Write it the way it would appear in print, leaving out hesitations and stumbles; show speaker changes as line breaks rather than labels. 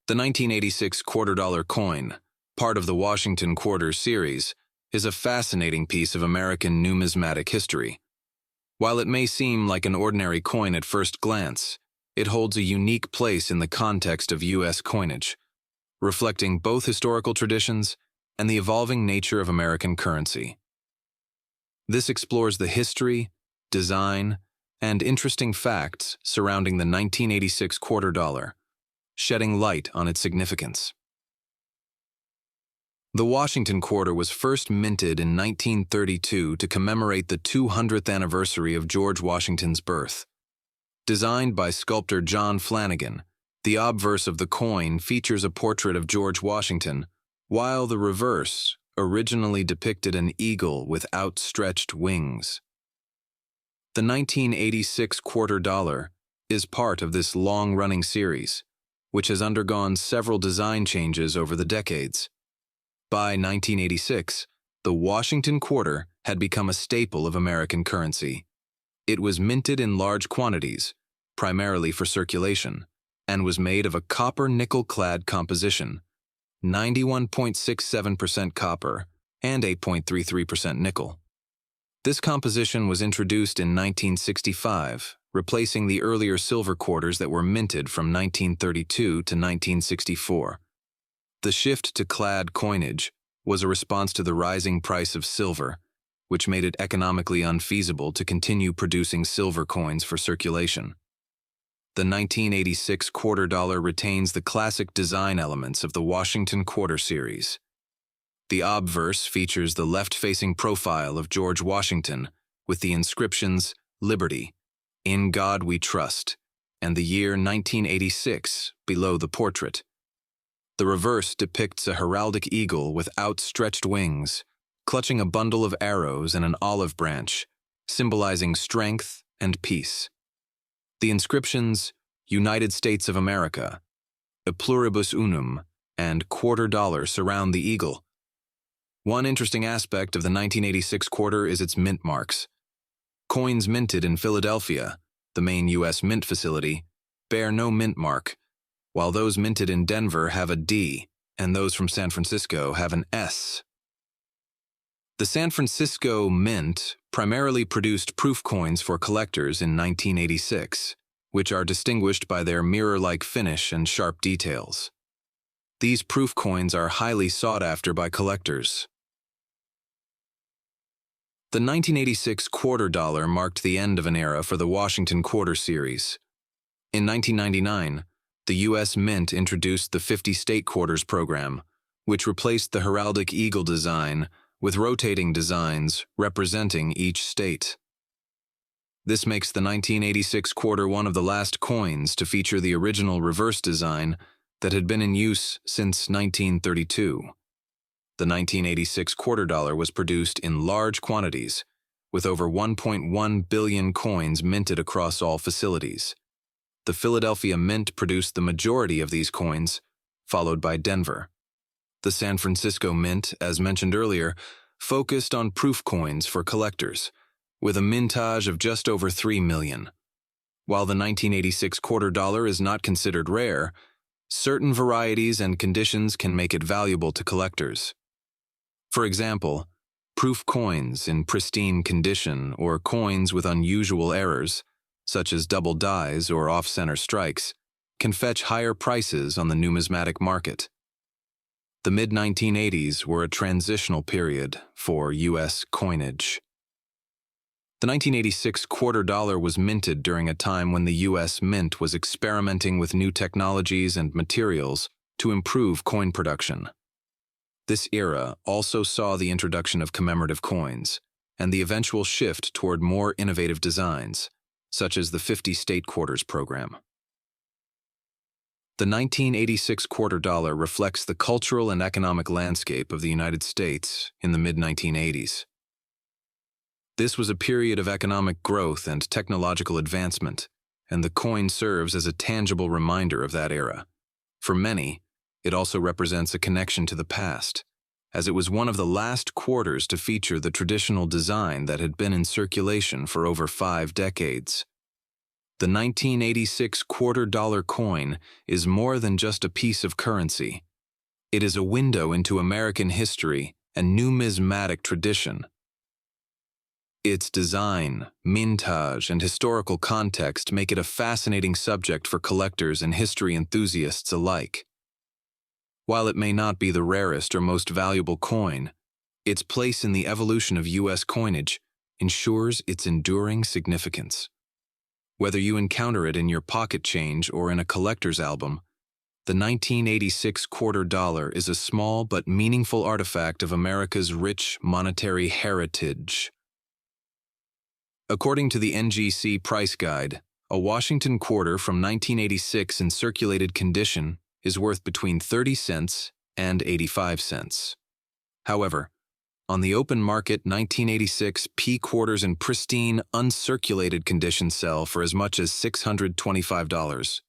The 1986 quarter-dollar coin, part of the Washington Quarter series, is a fascinating piece of American numismatic history. While it may seem like an ordinary coin at first glance, it holds a unique place in the context of U.S. coinage, reflecting both historical traditions and the evolving nature of American currency. This explores the history, design, and interesting facts surrounding the 1986 quarter dollar, shedding light on its significance. The Washington Quarter was first minted in 1932 to commemorate the 200th anniversary of George Washington's birth. Designed by sculptor John Flanagan, the obverse of the coin features a portrait of George Washington, while the reverse originally depicted an eagle with outstretched wings. The 1986 quarter dollar is part of this long-running series, which has undergone several design changes over the decades. By 1986, the Washington Quarter had become a staple of American currency. It was minted in large quantities, primarily for circulation, and was made of a copper-nickel-clad composition, 91.67% copper and 8.33% nickel. This composition was introduced in 1965, replacing the earlier silver quarters that were minted from 1932 to 1964. The shift to clad coinage was a response to the rising price of silver, which made it economically unfeasible to continue producing silver coins for circulation. The 1986 quarter dollar retains the classic design elements of the Washington Quarter series. The obverse features the left-facing profile of George Washington with the inscriptions "Liberty," "In God We Trust," and the year 1986 below the portrait. The reverse depicts a heraldic eagle with outstretched wings, clutching a bundle of arrows and an olive branch, symbolizing strength and peace. The inscriptions "United States of America," "E Pluribus Unum," and "Quarter Dollar" surround the eagle. One interesting aspect of the 1986 quarter is its mint marks. Coins minted in Philadelphia, the main U.S. mint facility, bear no mint mark, while those minted in Denver have a D, and those from San Francisco have an S. The San Francisco Mint primarily produced proof coins for collectors in 1986, which are distinguished by their mirror-like finish and sharp details. These proof coins are highly sought after by collectors. The 1986 quarter dollar marked the end of an era for the Washington Quarter series. In 1999, the U.S. Mint introduced the 50 state quarters program, which replaced the heraldic eagle design with rotating designs representing each state. This makes the 1986 quarter one of the last coins to feature the original reverse design that had been in use since 1932. The 1986 quarter dollar was produced in large quantities, with over 1.1 billion coins minted across all facilities. The Philadelphia Mint produced the majority of these coins, followed by Denver. The San Francisco Mint, as mentioned earlier, focused on proof coins for collectors, with a mintage of just over 3 million. While the 1986 quarter dollar is not considered rare, certain varieties and conditions can make it valuable to collectors. For example, proof coins in pristine condition or coins with unusual errors, such as double dies or off-center strikes, can fetch higher prices on the numismatic market. The mid-1980s were a transitional period for U.S. coinage. The 1986 quarter dollar was minted during a time when the U.S. Mint was experimenting with new technologies and materials to improve coin production. This era also saw the introduction of commemorative coins and the eventual shift toward more innovative designs, such as the 50 state quarters program. The 1986 quarter dollar reflects the cultural and economic landscape of the United States in the mid-1980s. This was a period of economic growth and technological advancement, and the coin serves as a tangible reminder of that era. For many, it also represents a connection to the past, as it was one of the last quarters to feature the traditional design that had been in circulation for over 5 decades. The 1986 $quarter coin is more than just a piece of currency. It is a window into American history and numismatic tradition. Its design, mintage, and historical context make it a fascinating subject for collectors and history enthusiasts alike. While it may not be the rarest or most valuable coin, its place in the evolution of U.S. coinage ensures its enduring significance. Whether you encounter it in your pocket change or in a collector's album, the 1986 $quarter is a small but meaningful artifact of America's rich monetary heritage. According to the NGC Price Guide, a Washington quarter from 1986 in circulated condition is worth between 30 cents and 85 cents. However, on the open market, 1986 P quarters in pristine, uncirculated condition sell for as much as $625.